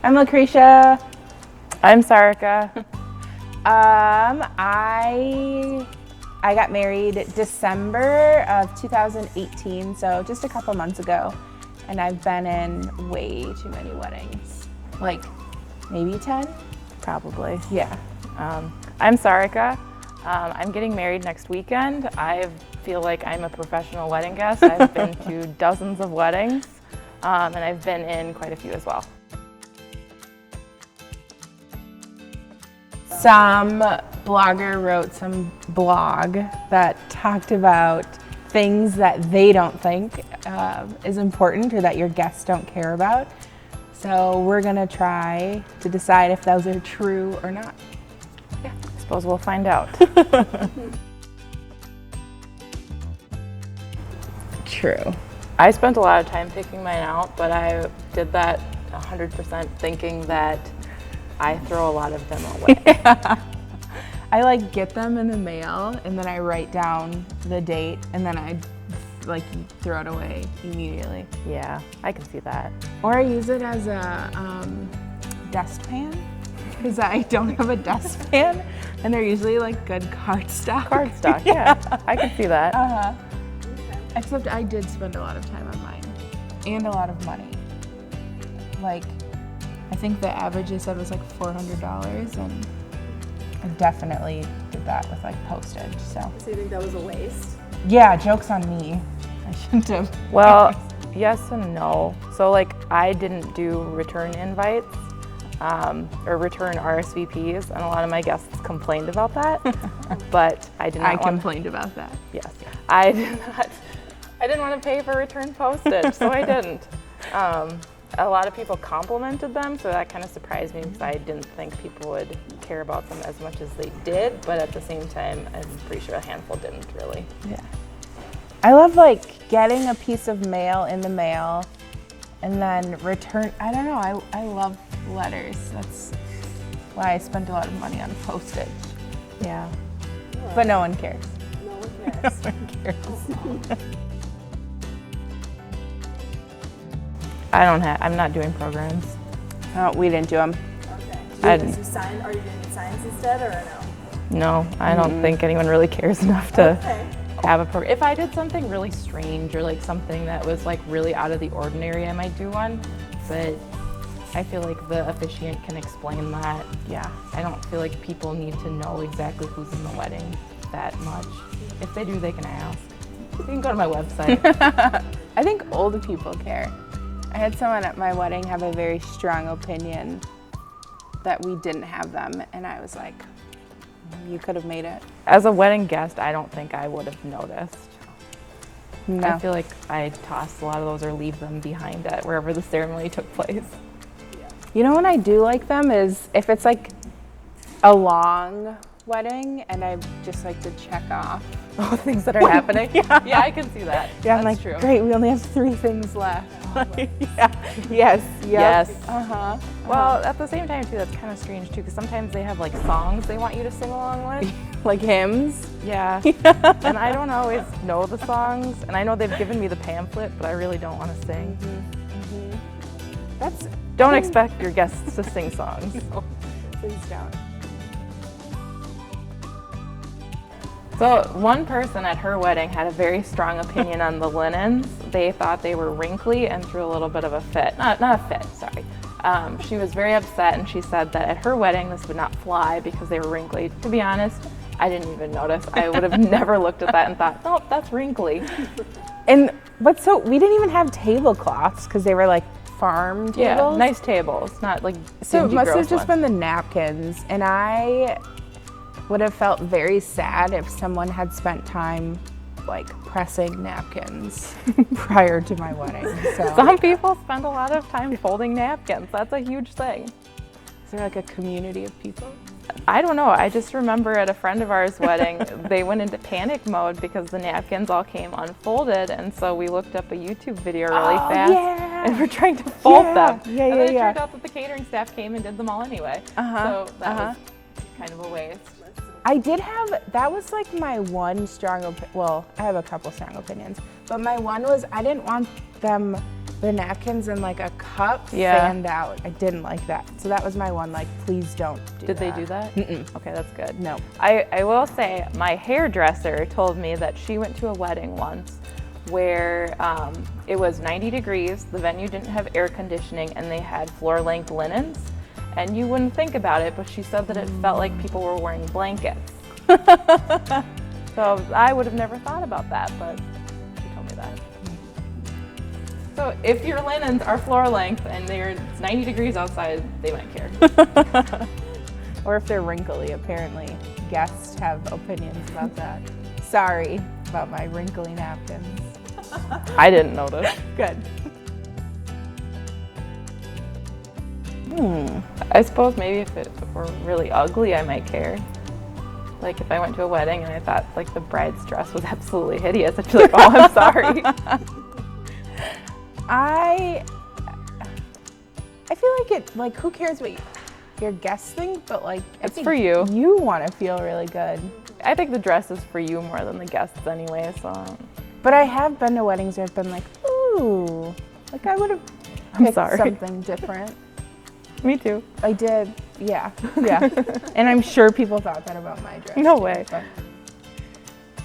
I'm Lucretia. I'm Sarika. I got married December of 2018, so just a couple months ago, and I've been in way too many weddings. Like maybe 10? Probably. Yeah. I'm Sarika. I'm getting married next weekend. I feel like I'm a professional wedding guest. I've been to dozens of weddings, and I've been in quite a few as well. Some blogger wrote some blog that talked about things that they don't think is important or that your guests don't care about. So we're gonna try to decide if those are true or not. Yeah, I suppose we'll find out. True. I spent a lot of time picking mine out, but I did that 100% thinking that I throw a lot of them away. I like get them in the mail and then I write down the date and then I like throw it away immediately. Yeah, I can see that. Or I use it as a dustpan because I don't have a dustpan and they're usually like good cardstock. Cardstock, yeah. I can see that. Uh-huh. Except I did spend a lot of time on mine and a lot of money. Like, I think the average they said was like $400 and I definitely did that with like postage, so. So you think that was a waste? Yeah, joke's on me. I shouldn't have. Well, yes and no. So like I didn't do return invites or return RSVPs, and a lot of my guests complained about that, but I did not complained about that. Yes, I didn't want to pay for return postage, so I didn't. A lot of people complimented them, so that kind of surprised me because I didn't think people would care about them as much as they did, but at the same time, I'm pretty sure a handful didn't really. Yeah. I love like getting a piece of mail in the mail and then return. I don't know, I love letters. That's why I spent a lot of money on postage. Yeah. But no one cares. No one cares. No one cares. I'm not doing programs. Oh, we didn't do them. Okay. I Are you didn't. doing signs instead or no? No, I don't think anyone really cares enough to Okay. have a program. If I did something really strange or like something that was like really out of the ordinary, I might do one, but I feel like the officiant can explain that. Yeah, I don't feel like people need to know exactly who's in the wedding that much. If they do, they can ask. You can go to my website. I think old people care. I had someone at my wedding have a very strong opinion that we didn't have them, and I was like, you could have made it. As a wedding guest, I don't think I would have noticed. No. I feel like I toss a lot of those or leave them behind at wherever the ceremony took place. You know when I do like them is if it's like a long wedding and I just like to check off. Oh, things that are happening? Yeah, I can see that. Yeah, I'm That's like, true. great, we only have 3 things left. Yeah. Yes. Yep. Yes. Uh-huh. Well, at the same time, too, that's kind of strange, too, because sometimes they have, like, songs they want you to sing along with. Like hymns? Yeah. And I don't always know the songs, and I know they've given me the pamphlet, but I really don't want to sing. Don't expect your guests to sing songs. No, please don't. So one person at her wedding had a very strong opinion on the linens. They thought they were wrinkly and threw a little bit of a fit. Not a fit, sorry. She was very upset and she said that at her wedding this would not fly because they were wrinkly. To be honest, I didn't even notice. I would have never looked at that and thought, nope, that's wrinkly. So we didn't even have tablecloths because they were like farm tables. Yeah, nice tables, not like So it dingy, must have gross just ones. been the napkins, and I would have felt very sad if someone had spent time like pressing napkins prior to my wedding. So Some people spend a lot of time folding napkins. That's a huge thing. is there like a community of people? I don't know. I just remember at a friend of ours' wedding, they went into panic mode because the napkins all came unfolded, and so we looked up a YouTube video really fast, yeah. and we're trying to fold them. Yeah, and then it yeah. turned out that the catering staff came and did them all anyway. So that was kind of a waste. I did have, that was like my one strong, well, I have a couple strong opinions, but my one was I didn't want them the napkins in like a cup Yeah. fanned out. I didn't like that. So that was my one, like, please don't do Did that. they do that? Mm-mm. Okay, that's good. No. I will say my hairdresser told me that she went to a wedding once where it was 90 degrees, the venue didn't have air conditioning, and they had floor-length linens. And you wouldn't think about it, but she said that it felt like people were wearing blankets. So I would have never thought about that, but she told me that. So if your linens are floor length and it's 90 degrees outside, they might care. Or if they're wrinkly, apparently guests have opinions about that. Sorry about my wrinkly napkins. I didn't notice. Good. I suppose maybe if it were really ugly, I might care. Like if I went to a wedding and I thought like the bride's dress was absolutely hideous, I'd be like, oh, I'm sorry. I feel like it, like, who cares what your guests think, but like, I It's think for you. You want to feel really good. I think the dress is for you more than the guests anyway, so. But I have been to weddings where I've been like, ooh, like I would have picked sorry. something different. Me too. I did, yeah. And I'm sure people thought that about my dress. No too, way. but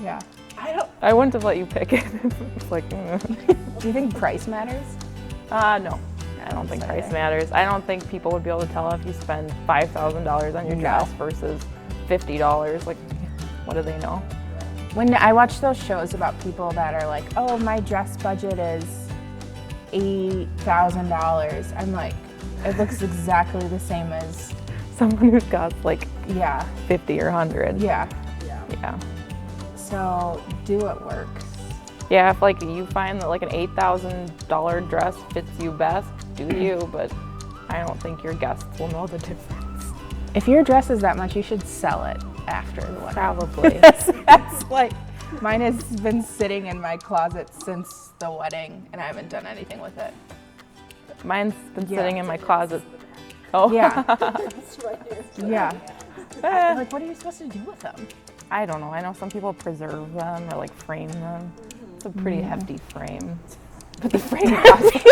yeah. I wouldn't have let you pick it. It's like, Do you think price matters? no. I don't think price matters. I don't think people would be able to tell if you spend $5,000 on your dress versus $50. Like, what do they know? When I watch those shows about people that are like, oh, my dress budget is $8,000, I'm like, it looks exactly the same as, Someone who's got like yeah, 50 or 100. yeah. Yeah. So do what works. Yeah, if like you find that like an $8,000 dress fits you best, do you, but I don't think your guests will know the difference. If your dress is that much, you should sell it after the wedding. Probably. That's like, mine has been sitting in my closet since the wedding, and I haven't done anything with it. Mine's been Yeah. sitting in my closet. Oh. Yeah, It's right here. yeah. Eh, Like, what are you supposed to do with them? I don't know. I know some people preserve them or like frame them. It's a pretty hefty frame. But the frame costs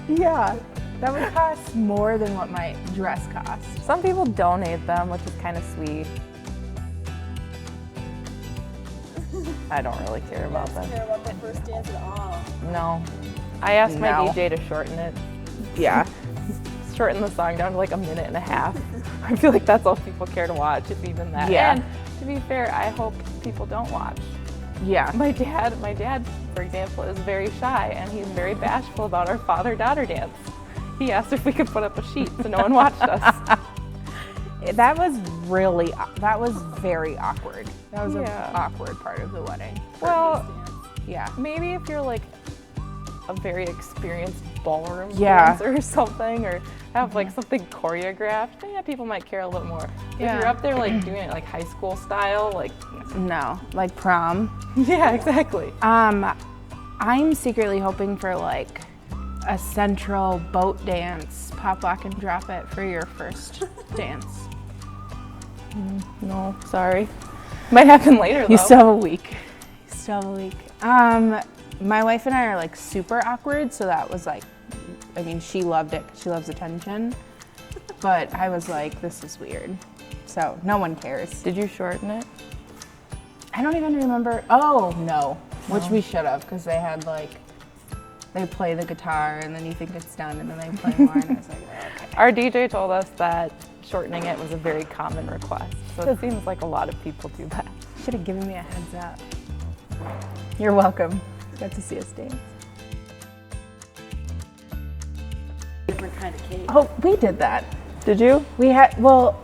Yeah, that would cost more than what my dress cost. Some people donate them, which is kind of sweet. I don't really care about I don't them. care about the first dance at all. No. I asked my No. DJ to shorten it. Yeah. Shorten the song down to like a minute and a half. I feel like that's all people care to watch, if even that. Yeah. And to be fair, I hope people don't watch. Yeah. My dad, for example, is very shy and he's very bashful about our father-daughter dance. He asked if we could put up a sheet so no one watched us. That was very awkward. That was Yeah. an awkward part of the wedding. Well, Yeah. maybe if you're like a very experienced ballroom Yeah. dancer or something, or have like something choreographed, yeah, people might care a little more. Yeah. If you're up there like doing it like high school style, like, No, like prom. yeah, exactly. I'm secretly hoping for like a central boat dance, pop, lock, and drop it for your first dance. No, sorry. Might happen later though. You still have a week. My wife and I are like super awkward, so that was like, I mean, she loved it 'cause she loves attention, but I was like, this is weird. So no one cares. Did you shorten it? I don't even remember. Oh, no. Which we should have, because they had like, they play the guitar and then you think it's done and then they play more and I was like, okay. Our DJ told us that shortening it was a very common request. So it seems like a lot of people do that. Should have given me a heads up. You're welcome. Got to see us dance. Different kind of cake. Oh, we did that. Did you? We had, well,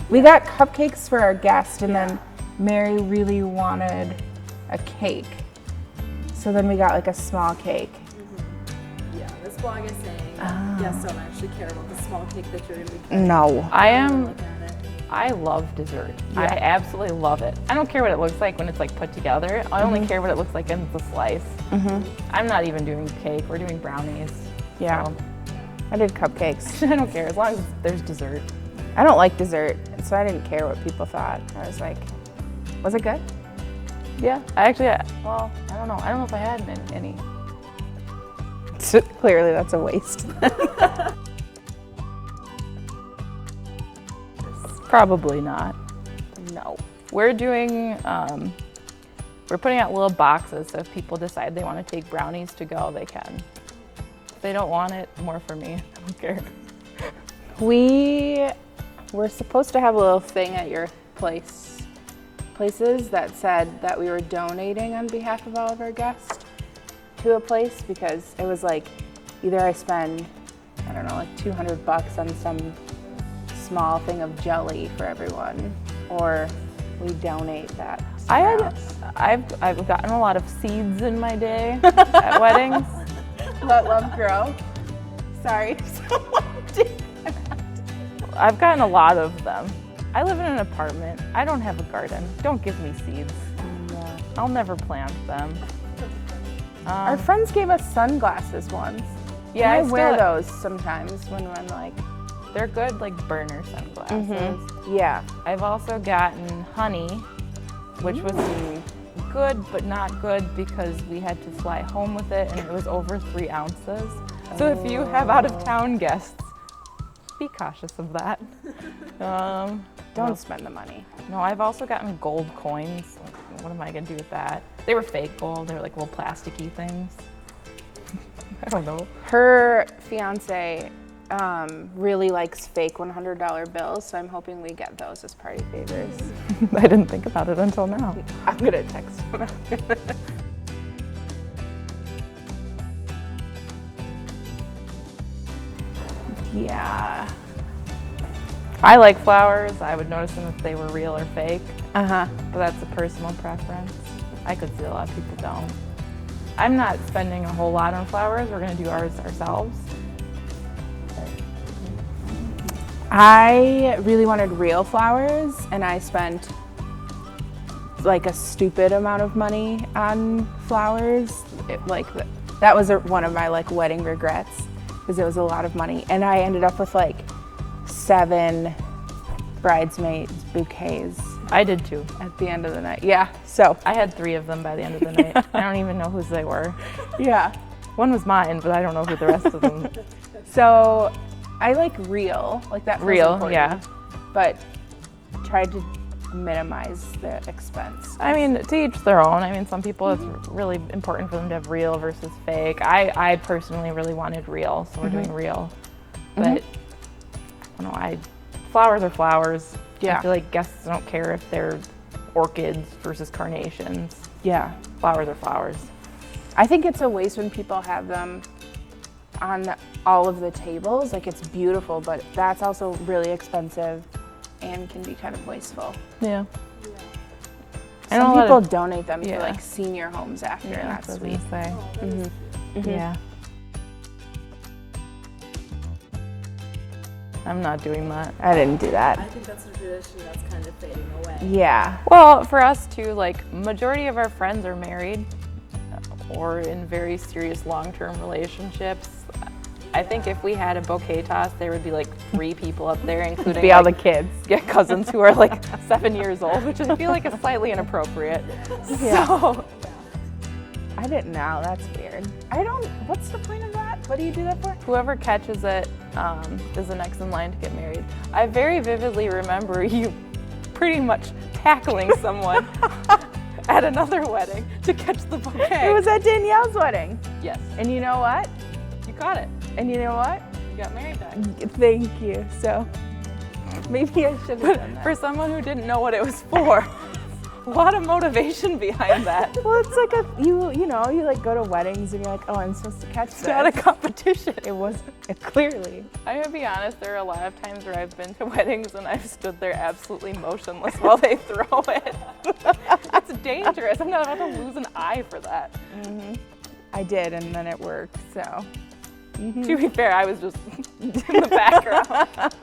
we got cupcakes for our guest and then Mary really wanted a cake. So then we got like a small cake. Yeah, this blog is saying yes, don't actually care about the small cake that you're going to be No. I love dessert. Yeah. I absolutely love it. I don't care what it looks like when it's like put together. I only care what it looks like in the slice. I'm not even doing cake. We're doing brownies. Yeah. So I did cupcakes. I don't care as long as there's dessert. I don't like dessert, so I didn't care what people thought. I was like, was it good? Yeah. I don't know. I don't know if I had any. Clearly that's a waste. Probably not. No. We're doing, we're putting out little boxes, so if people decide they want to take brownies to go, they can. If they don't want it, more for me. I don't care. We were supposed to have a little thing at your places that said that we were donating on behalf of all of our guests to a place, because it was like either I spend, I don't know, like $200 on some small thing of jelly for everyone, or we donate that. I've gotten a lot of seeds in my day at weddings. Let love grow. Sorry. Someone did that. I've gotten a lot of them. I live in an apartment. I don't have a garden. Don't give me seeds. No. I'll never plant them. Our friends gave us sunglasses once. Yeah, And I wear still- those sometimes when I'm like, They're good, like burner sunglasses. yeah. I've also gotten honey, which was good but not good because we had to fly home with it and it was over 3 ounces. So if you have out-of-town guests, be cautious of that. Don't spend the money. No, I've also gotten gold coins. What am I gonna do with that? They were fake gold. They were like little plasticky things. I don't know. Her fiance really likes fake $100 bills, so I'm hoping we get those as party favors. I didn't think about it until now. I'm gonna text him. Yeah. I like flowers. I would notice them if they were real or fake, Uh-huh. but that's a personal preference. I could see a lot of people don't. I'm not spending a whole lot on flowers. We're gonna do ours ourselves. I really wanted real flowers, and I spent like a stupid amount of money on flowers. That was one of my like wedding regrets, because it was a lot of money, and I ended up with like 7 bridesmaids bouquets I did too. at the end of the night. Yeah, so I had 3 of them by the end of the night. I don't even know whose they were. yeah. One was mine, but I don't know who the rest of them. So I like real, like that feels Real, important, yeah. but tried to minimize the expense. I mean, to each their own. I mean, some people it's really important for them to have real versus fake. I personally really wanted real, so we're doing real. But I don't know, flowers are flowers. Yeah. I feel like guests don't care if they're orchids versus carnations. Yeah. Flowers are flowers. I think it's a waste when people have them on all of the tables. Like, it's beautiful, but that's also really expensive and can be kind of wasteful. Yeah. Some people donate them to yeah. like senior homes after, and that's what I sweet. was gonna say. Yeah. I'm not doing that. I didn't do I that. think that's a tradition that's kind of fading away. Yeah. Well, for us too, like majority of our friends are married or in very serious long-term relationships. I think if we had a bouquet toss, there would be like 3 people up there, including Be all the kids. cousins who are like 7 years old, which I feel like is slightly inappropriate. Yeah. So I didn't know. That's weird. What's the point of that? What do you do that for? whoever catches it is the next in line to get married. I very vividly remember you pretty much tackling someone at another wedding to catch the bouquet. It was at Danielle's wedding. Yes, And you know what? you caught it. And you know what? You got married back. Thank you. So maybe I should have done that. For someone who didn't know what it was for, a lot of motivation behind that. Well, it's like you like go to weddings and you're like, oh, I'm supposed to catch It's this. not a competition. It was clearly. I'm gonna be honest, there are a lot of times where I've been to weddings and I've stood there absolutely motionless while they throw it. It's dangerous. I'm not about to lose an eye for that. I did, and then it worked. So To be fair, I was just in the background.